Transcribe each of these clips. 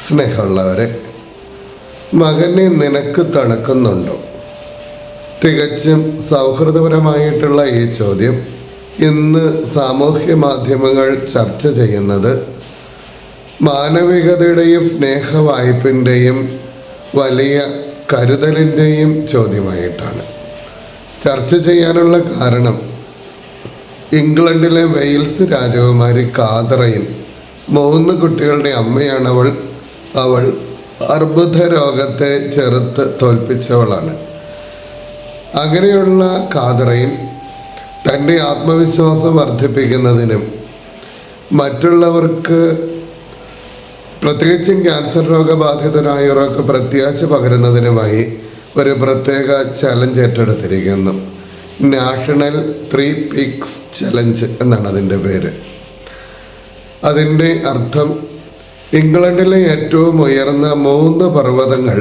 സ്നേഹമുള്ളവരെ, മകനെ നിനക്ക് തണുക്കുന്നുണ്ടോ? തികച്ചും സൗഹൃദപരമായിട്ടുള്ള ഈ ചോദ്യം ഇന്ന് സാമൂഹ്യ മാധ്യമങ്ങൾ ചർച്ച ചെയ്യുന്നത് മാനവികതയുടെയും സ്നേഹവായ്പിൻ്റെയും വലിയ കരുതലിൻ്റെയും ചോദ്യമായിട്ടാണ്. ചർച്ച ചെയ്യാനുള്ള കാരണം ഇംഗ്ലണ്ടിലെ വെയിൽസ് രാജകുമാരി കാതറൈൻ 3 കുട്ടികളുടെ അമ്മയാണ് അവൾ അർബുദ രോഗത്തെ ചെറുത്ത് തോൽപ്പിച്ചവളാണ്. അങ്ങനെയുള്ള കാതറൈൻ തൻ്റെ ആത്മവിശ്വാസം വർദ്ധിപ്പിക്കുന്നതിനും മറ്റുള്ളവർക്ക്, പ്രത്യേകിച്ചും ക്യാൻസർ രോഗബാധിതരായവർക്ക് പ്രത്യാശ പകരുന്നതിനുമായി ഒരു പ്രത്യേക ചലഞ്ച് ഏറ്റെടുത്തിരിക്കുന്നു. നാഷണൽ 3 പീക്സ് ചലഞ്ച് എന്നാണ് അതിൻ്റെ പേര്. അതിൻ്റെ അർത്ഥം ഇംഗ്ലണ്ടിലെ ഏറ്റവും ഉയർന്ന 3 പർവ്വതങ്ങൾ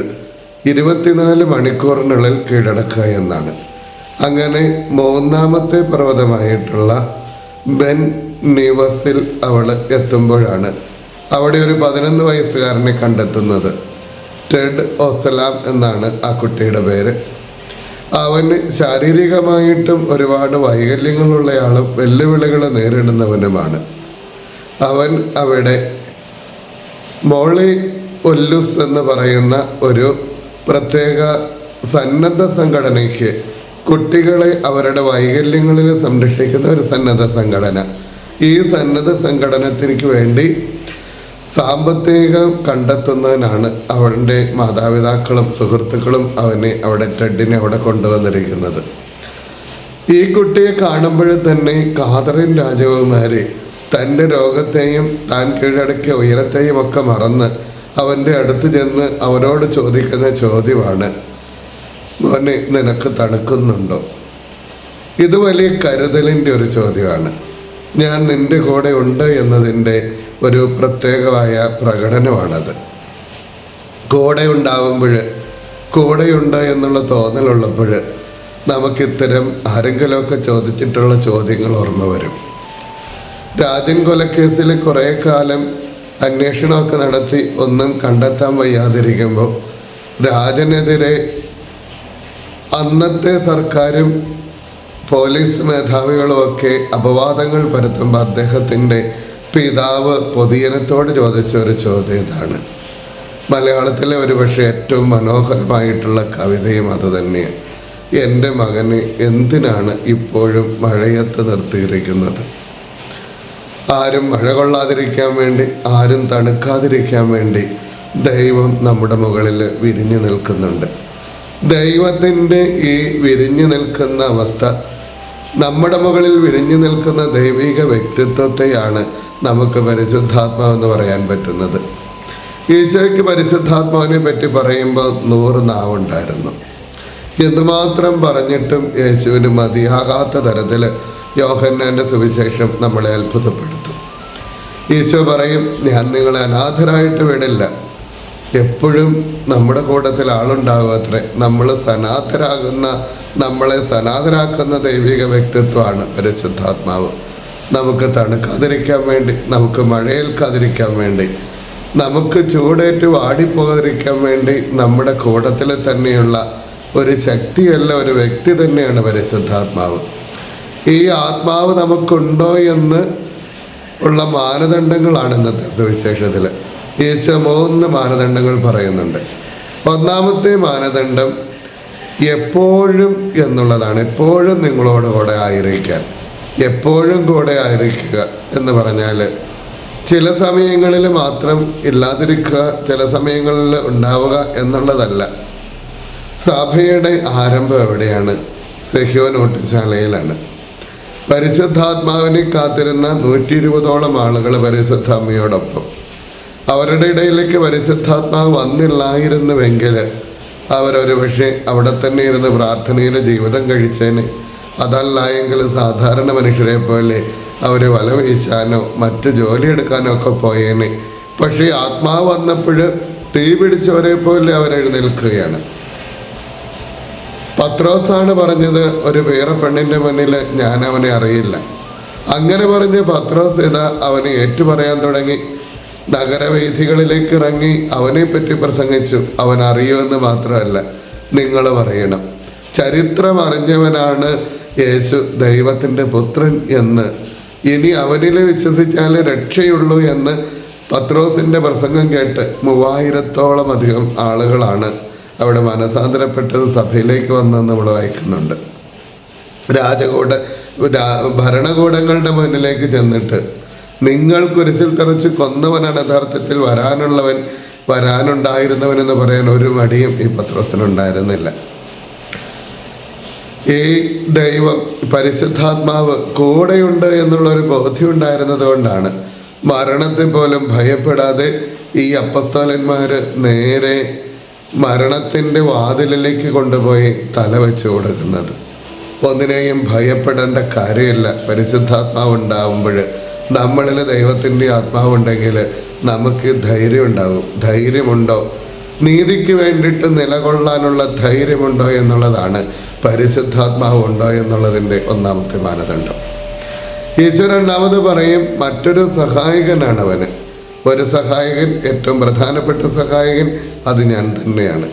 24 മണിക്കൂറിനുള്ളിൽ കീഴടക്കുക എന്നാണ്. അങ്ങനെ 3ാമത്തെ പർവ്വതമായിട്ടുള്ള ബെൻ നീവസിൽ അവൾ എത്തുമ്പോഴാണ് അവിടെ ഒരു 11 വയസ്സുകാരനെ കണ്ടെത്തുന്നത്. ടെഡ് ഓസലാം എന്നാണ് ആ കുട്ടിയുടെ പേര്. അവന് ശാരീരികമായിട്ടും ഒരുപാട് വൈകല്യങ്ങളുള്ളയാളും വെല്ലുവിളികൾ നേരിടുന്നവനുമാണ്. അവൻ അവിടെ മോളി ഒല്ലുസ് എന്ന് പറയുന്ന ഒരു പ്രത്യേക സന്നദ്ധ സംഘടനയ്ക്ക് കുട്ടികളെ അവരുടെ വൈകല്യങ്ങളിൽ സംരക്ഷിക്കുന്ന ഒരു സന്നദ്ധ സംഘടന. ഈ സന്നദ്ധ സംഘടനത്തിനു വേണ്ടി സാമ്പത്തികം കണ്ടെത്തുന്നതിനാണ് അവൻ്റെ മാതാപിതാക്കളും സുഹൃത്തുക്കളും ടെഡിനെ അവിടെ കൊണ്ടുവന്നിരിക്കുന്നത്. ഈ കുട്ടിയെ കാണുമ്പോൾ തന്നെ കാതറിൻ രാജകുമാരി തൻ്റെ രോഗത്തെയും താൻ കീഴടക്കിയ ഉയരത്തെയും ഒക്കെ മറന്ന് അവൻ്റെ അടുത്ത് ചെന്ന് അവനോട് ചോദിക്കുന്ന ചോദ്യമാണ്, മോനെ നിനക്ക് തണുക്കുന്നുണ്ടോ? ഇത് വലിയ കരുതലിൻ്റെ ഒരു ചോദ്യമാണ്. ഞാൻ നിൻ്റെ കൂടെ ഉണ്ട് എന്നതിൻ്റെ ഒരു പ്രത്യേകമായ പ്രകടനമാണത്. കൂടെയുണ്ട് എന്നുള്ള തോന്നലുള്ളപ്പോൾ നമുക്കിത്തരം ആരെങ്കിലുമൊക്കെ ചോദിച്ചിട്ടുള്ള ചോദ്യങ്ങൾ ഓർമ്മ വരും. രാജൻ കൊലക്കേസിൽ കുറേ കാലം അന്വേഷണമൊക്കെ നടത്തി ഒന്നും കണ്ടെത്താൻ വയ്യാതിരിക്കുമ്പോൾ രാജനെതിരെ അന്നത്തെ സർക്കാരും പോലീസ് മേധാവികളുമൊക്കെ അപവാദങ്ങൾ പരത്തുമ്പോൾ അദ്ദേഹത്തിൻ്റെ പിതാവ് പൊതുജനത്തോട് ചോദിച്ച ഒരു ചോദ്യം ഇതാണ്. മലയാളത്തിലെ ഒരുപക്ഷെ ഏറ്റവും മനോഹരമായിട്ടുള്ള കവിതയും അത് തന്നെയാണ്. എൻ്റെ മകനെ എന്തിനാണ് ഇപ്പോഴും മഴയത്ത് നിർത്തിയിരിക്കുന്നത്? ആരും മഴ കൊള്ളാതിരിക്കാൻ വേണ്ടി, ആരും തണുക്കാതിരിക്കാൻ വേണ്ടി ദൈവം നമ്മുടെ മുകളിൽ വിരിഞ്ഞു നിൽക്കുന്നുണ്ട്. ദൈവത്തിൻ്റെ ഈ വിരിഞ്ഞു നിൽക്കുന്ന അവസ്ഥ, നമ്മുടെ മുകളിൽ വിരിഞ്ഞു നിൽക്കുന്ന ദൈവിക വ്യക്തിത്വത്തെയാണ് നമുക്ക് പരിശുദ്ധാത്മാവെന്ന് പറയാൻ പറ്റുന്നത്. ഈശോയ്ക്ക് പരിശുദ്ധാത്മാവിനെ പറ്റി പറയുമ്പോൾ 100 നാവുണ്ടായിരുന്നു. എന്തുമാത്രം പറഞ്ഞിട്ടും യേശുവിന് മതിയാകാത്ത തരത്തിൽ യോഹന്നാൻ്റെ സുവിശേഷം നമ്മളെ അത്ഭുതപ്പെടുത്തും. ഈശോ പറയും, ഞാൻ നിങ്ങളെ അനാഥരായിട്ട് വിടില്ല, എപ്പോഴും നമ്മുടെ കൂട്ടത്തിൽ ആളുണ്ടാകും അത്രേ. നമ്മളെ സനാഥരാക്കുന്ന ദൈവിക വ്യക്തിത്വമാണ് പരിശുദ്ധാത്മാവ്. നമുക്ക് തണുക്കാതിരിക്കാൻ വേണ്ടി, നമുക്ക് മഴയേൽക്കാതിരിക്കാൻ വേണ്ടി, നമുക്ക് ചൂടേറ്റ് വാടിപ്പോകാതിരിക്കാൻ വേണ്ടി നമ്മുടെ കൂട്ടത്തിൽ തന്നെയുള്ള ഒരു ശക്തിയല്ല, ഒരു വ്യക്തി തന്നെയാണ് പരിശുദ്ധാത്മാവ്. ഈ ആത്മാവ് നമുക്കുണ്ടോ എന്ന് ഉള്ള മാനദണ്ഡങ്ങളാണ് ഇന്നത്തെ സുവിശേഷത്തിൽ. ഈശോ 3 മാനദണ്ഡങ്ങൾ പറയുന്നുണ്ട്. 1ാമത്തെ മാനദണ്ഡം എപ്പോഴും എന്നുള്ളതാണ്. എപ്പോഴും നിങ്ങളോട് കൂടെ ആയിരിക്കാൻ, എപ്പോഴും കൂടെ ആയിരിക്കുക എന്ന് പറഞ്ഞാൽ ചില സമയങ്ങളിൽ മാത്രം ഇല്ലാതിരിക്കുക, ചില സമയങ്ങളിൽ ഉണ്ടാവുക എന്നുള്ളതല്ല. സഭയുടെ ആരംഭം എവിടെയാണ്? സെഹ്യോൻ ഊട്ടുശാലയിലാണ്. പരിശുദ്ധാത്മാവിനെ കാത്തിരുന്ന 120ഓളം ആളുകൾ പരിശുദ്ധ അമ്മയോടൊപ്പം. അവരുടെ ഇടയിലേക്ക് പരിശുദ്ധാത്മാവ് വന്നില്ലായിരുന്നുവെങ്കിൽ അവരൊരു പക്ഷേ അവിടെ തന്നെ ഇരുന്ന് പ്രാർത്ഥനയിൽ ജീവിതം കഴിച്ചേനെ. അതല്ല എങ്കിൽ സാധാരണ മനുഷ്യരെ പോലെ അവർ വല വീശാനോ മറ്റ് ജോലിയെടുക്കാനോ ഒക്കെ പോയേനെ. പക്ഷേ ആത്മാവ് വന്നപ്പോൾ തീ പിടിച്ചവരെ പോലെ അവരെഴുന്നേൽക്കുകയാണ്. പത്രോസാണ് പറഞ്ഞത്, ഒരു വേറെ പെണ്ണിൻ്റെ മുന്നിൽ ഞാൻ അവനെ അറിയില്ല. അങ്ങനെ പറഞ്ഞ് പത്രോസ് അവനെ ഏറ്റുപറയാൻ തുടങ്ങി. നഗരവീഥികളിലേക്ക് ഇറങ്ങി അവനെപ്പറ്റി പ്രസംഗിച്ചു. അവൻ അറിയുമെന്ന് മാത്രമല്ല, നിങ്ങളും അറിയണം. ചരിത്രം അറിഞ്ഞവനാണ് യേശു ദൈവത്തിൻ്റെ പുത്രൻ എന്ന്, ഇനി അവനിൽ വിശ്വസിച്ചാൽ രക്ഷയുള്ളൂ എന്ന് പത്രോസിൻ്റെ പ്രസംഗം കേട്ട് 3000-ഓളം അധികം ആളുകളാണ് അവിടെ മനസാന്തരപ്പെട്ടത്, സഭയിലേക്ക് വന്നെന്ന് നമ്മൾ വായിക്കുന്നുണ്ട്. ഭരണകൂടങ്ങളുടെ മുന്നിലേക്ക് ചെന്നിട്ട്, നിങ്ങൾ കുരിശിൽ തറച്ച് കൊന്നവനാണ് യഥാർത്ഥത്തിൽ വരാനുണ്ടായിരുന്നവനെന്ന് പറയാൻ ഒരു മടിയും ഈ പത്രോസിനുണ്ടായിരുന്നില്ല. ഈ ദൈവം പരിശുദ്ധാത്മാവ് കൂടെയുണ്ട് എന്നുള്ളൊരു ബോധ്യം ഉണ്ടായിരുന്നത് കൊണ്ടാണ് മരണത്തെ പോലും ഭയപ്പെടാതെ ഈ അപ്പസ്തോലന്മാർ നേരെ മരണത്തിൻ്റെ വാതിലിലേക്ക് കൊണ്ടുപോയി തല വെച്ച് കൊടുക്കുന്നത്. ഒന്നിനെയും ഭയപ്പെടേണ്ട കാര്യമില്ല. പരിശുദ്ധാത്മാവ് ഉണ്ടാവുമ്പോൾ, നമ്മളിൽ ദൈവത്തിൻ്റെ ആത്മാവുണ്ടെങ്കിൽ നമുക്ക് ധൈര്യം ഉണ്ടാകും. ധൈര്യമുണ്ടോ? നീതിക്ക് വേണ്ടിയിട്ട് നിലകൊള്ളാനുള്ള ധൈര്യമുണ്ടോ എന്നുള്ളതാണ് പരിശുദ്ധാത്മാവ് ഉണ്ടോ എന്നുള്ളതിൻ്റെ ഒന്നാമത്തെ മാനദണ്ഡം. ഈശോ രണ്ടാമത് പറയും, മറ്റൊരു സഹായകനാണ് അവന്. ഒരു സഹായകൻ, ഏറ്റവും പ്രധാനപ്പെട്ട സഹായകൻ അത് ഞാൻ തന്നെയാണ്.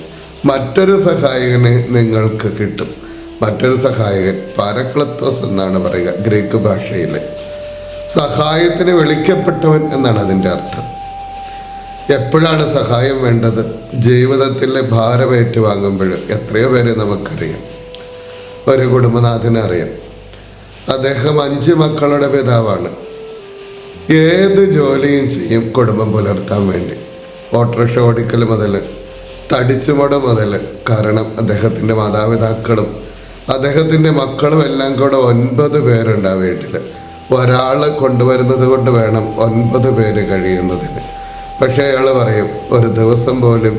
മറ്റൊരു സഹായകനെ നിങ്ങൾക്ക് കിട്ടും. മറ്റൊരു സഹായകൻ പാരക്ലത്തോസ് എന്നാണ് പറയുക ഗ്രീക്ക് ഭാഷയിൽ. സഹായത്തിന് വിളിക്കപ്പെട്ടവൻ എന്നാണ് അതിൻ്റെ അർത്ഥം. എപ്പോഴാണ് സഹായം വേണ്ടത്? ജീവിതത്തിലെ ഭാരം ഏറ്റുവാങ്ങുമ്പോൾ. എത്രയോ പേരെ നമുക്കറിയാം. ഒരു കുടുംബനാഥനെ അറിയാം. അദ്ദേഹം 5 മക്കളുടെ പിതാവാണ്. ഏത് ജോലിയും ചെയ്യും കുടുംബം പുലർത്താൻ വേണ്ടി. ഓട്ടോറിക്ഷ ഓടിക്കൽ മുതൽ തടിച്ചുമട മുതൽ. കാരണം അദ്ദേഹത്തിൻ്റെ മാതാപിതാക്കളും അദ്ദേഹത്തിൻ്റെ മക്കളും എല്ലാം കൂടെ 9 പേരുണ്ട് ആ വീട്ടിൽ. ഒരാൾ കൊണ്ടുവരുന്നത് കൊണ്ട് വേണം 9 പേര് കഴിയുന്നതിന്. പക്ഷേ അയാൾ പറയും, ഒരു ദിവസം പോലും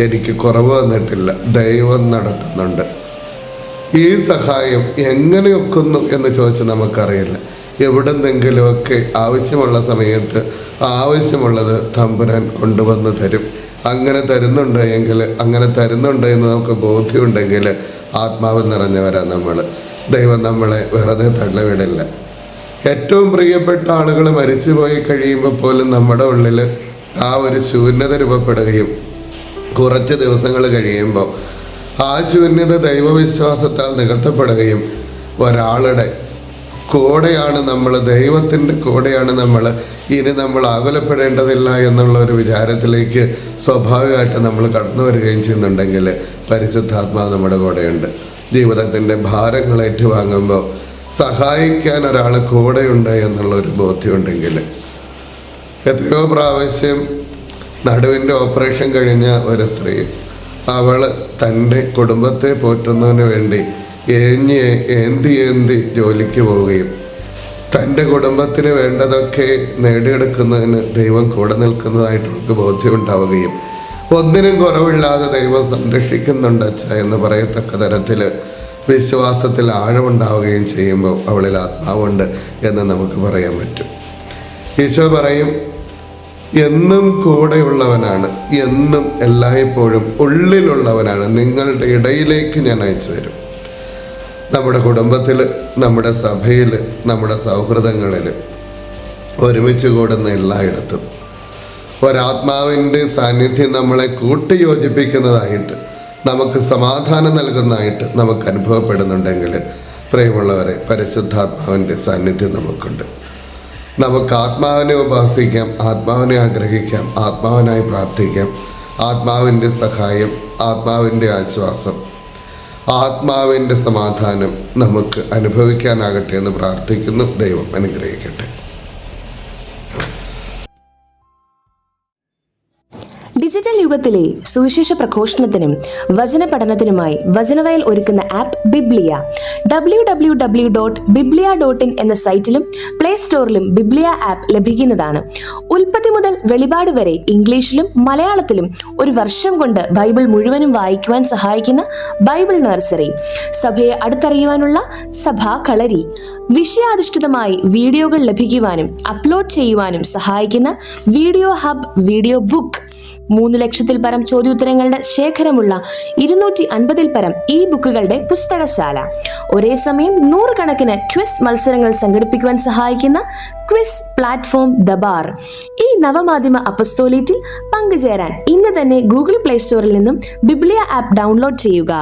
എനിക്ക് കുറവ് വന്നിട്ടില്ല, ദൈവം നടത്തുന്നുണ്ട്. ഈ സഹായം എങ്ങനെ ഒക്കുന്നു എന്ന് ചോദിച്ച് നമുക്കറിയില്ല. എവിടെന്നെങ്കിലുമൊക്കെ ആവശ്യമുള്ള സമയത്ത് ആവശ്യമുള്ളത് തമ്പുരാൻ കൊണ്ടുവന്ന് തരും. അങ്ങനെ തരുന്നുണ്ട് എന്ന് നമുക്ക് ബോധ്യമുണ്ടെങ്കിൽ ആത്മാവ് നിറഞ്ഞവരാ നമ്മൾ. ദൈവം നമ്മളെ വെറുതെ തള്ളിവിടില്ല. ഏറ്റവും പ്രിയപ്പെട്ട ആളുകൾ മരിച്ചുപോയി കഴിയുമ്പോൾ പോലും നമ്മുടെ ഉള്ളിൽ ആ ഒരു ശൂന്യത രൂപപ്പെടുകയും കുറച്ച് ദിവസങ്ങൾ കഴിയുമ്പോൾ ആ ശൂന്യത ദൈവവിശ്വാസത്താൽ നികത്തപ്പെടുകയും ഒരാളുടെ കൂടെയാണ് നമ്മൾ, ദൈവത്തിൻ്റെ കൂടെയാണ് നമ്മൾ, ഇനി നമ്മൾ ആകുലപ്പെടേണ്ടതില്ല എന്നുള്ള ഒരു വിചാരത്തിലേക്ക് സ്വാഭാവികമായിട്ട് നമ്മൾ കടന്നു വരികയും ചെയ്യുന്നുണ്ടെങ്കിൽ പരിശുദ്ധാത്മാവ് നമ്മുടെ കൂടെയുണ്ട്. ജീവിതത്തിൻ്റെ ഭാരങ്ങൾ ഏറ്റുവാങ്ങുമ്പോൾ സഹായിക്കാൻ ഒരാൾ കൂടെയുണ്ട് എന്നുള്ളൊരു ബോധ്യമുണ്ടെങ്കിൽ. എത്രയോ പ്രാവശ്യം നടുവിൻ്റെ ഓപ്പറേഷൻ കഴിഞ്ഞ ഒരു സ്ത്രീ, അവൾ തൻ്റെ കുടുംബത്തെ പോറ്റുന്നതിന് വേണ്ടി ഏന്തി ജോലിക്ക് പോവുകയും തൻ്റെ കുടുംബത്തിന് വേണ്ടതൊക്കെ നേടിയെടുക്കുന്നതിന് ദൈവം കൂടെ നിൽക്കുന്നതായിട്ട് അവൾക്ക് ബോധ്യമുണ്ടാവുകയും ഒന്നിനും കുറവില്ലാതെ ദൈവം സംരക്ഷിക്കുന്നുണ്ട് അച്ഛ എന്ന് പറയത്തക്ക തരത്തിൽ വിശ്വാസത്തിൽ ആഴമുണ്ടാവുകയും ചെയ്യുമ്പോൾ അവളിൽ ആത്മാവുണ്ട് എന്ന് നമുക്ക് പറയാൻ പറ്റും. ഈശോ പറയും, എന്നും കൂടെയുള്ളവനാണ്, എന്നും എല്ലായ്പ്പോഴും ഉള്ളിലുള്ളവനാണ്, നിങ്ങളുടെ ഇടയിലേക്ക് ഞാൻ അയച്ചു തരും. നമ്മുടെ കുടുംബത്തിൽ, നമ്മുടെ സഭയിൽ, നമ്മുടെ സൗഹൃദങ്ങളിൽ, ഒരുമിച്ച് കൂടുന്ന എല്ലായിടത്തും ഒരാത്മാവിൻ്റെ സാന്നിധ്യം നമ്മളെ കൂട്ടിയോജിപ്പിക്കുന്നതായിട്ട്, നമുക്ക് സമാധാനം നൽകുന്നതായിട്ട് നമുക്ക് അനുഭവപ്പെടുന്നുണ്ടെങ്കിൽ പ്രിയമുള്ളവരെ, പരിശുദ്ധാത്മാവിൻ്റെ സാന്നിധ്യം നമുക്കുണ്ട്. നമുക്ക് ആത്മാവിനെ ഉപാസിക്കാം, ആത്മാവിനെ ആഗ്രഹിക്കാം, ആത്മാവിനായി പ്രാർത്ഥിക്കാം. ആത്മാവിൻ്റെ സഹായം, ആത്മാവിൻ്റെ ആശ്വാസം, ആത്മാവിൻ്റെ സമാധാനം നമുക്ക് അനുഭവിക്കാനാകട്ടെ എന്ന് പ്രാർത്ഥിക്കുന്നു. ദൈവം അനുഗ്രഹിക്കട്ടെ. ഡിജിറ്റൽ യുഗത്തിലെ സുവിശേഷ പ്രഘോഷണത്തിനും വചന പഠനത്തിനുമായി വചനവയൽ ഒരുക്കുന്ന ആപ്പ് ബിബ്ലിയ. www.biblia.in എന്ന സൈറ്റിലും പ്ലേ സ്റ്റോറിലും ബിബ്ലിയ ആപ്പ് ലഭിക്കുന്നതാണ്. ഉൽപ്പത്തി മുതൽ വെളിപാട് വരെ ഇംഗ്ലീഷിലും മലയാളത്തിലും ഒരു വർഷം കൊണ്ട് ബൈബിൾ മുഴുവനും വായിക്കുവാൻ സഹായിക്കുന്ന ബൈബിൾ നഴ്സറി, സഭയെ അടുത്തറിയുവാനുള്ള സഭാ കളരി, വിഷയാധിഷ്ഠിതമായി വീഡിയോകൾ ലഭിക്കുവാനും അപ്ലോഡ് ചെയ്യുവാനും സഹായിക്കുന്ന വീഡിയോ ഹബ്, വീഡിയോ ബുക്ക്, 3 ലക്ഷത്തിൽ പരം ചോദ്യോത്തരങ്ങളുടെ ശേഖരമുള്ള 250-ൽ പരം ഇ ബുക്കുകളുടെ പുസ്തകശാല, ഒരേ സമയം 100 കണക്കിന് ക്വിസ് മത്സരങ്ങൾ സംഘടിപ്പിക്കുവാൻ സഹായിക്കുന്ന ക്വിസ് പ്ലാറ്റ്ഫോം ദ ബാർ. ഈ നവമാധ്യമ അപ്പസ്തോലേറ്റിൽ പങ്കുചേരാൻ ഇന്ന് തന്നെ ഗൂഗിൾ പ്ലേ സ്റ്റോറിൽ നിന്നും ബിബ്ലിയ ആപ്പ് ഡൗൺലോഡ് ചെയ്യുക.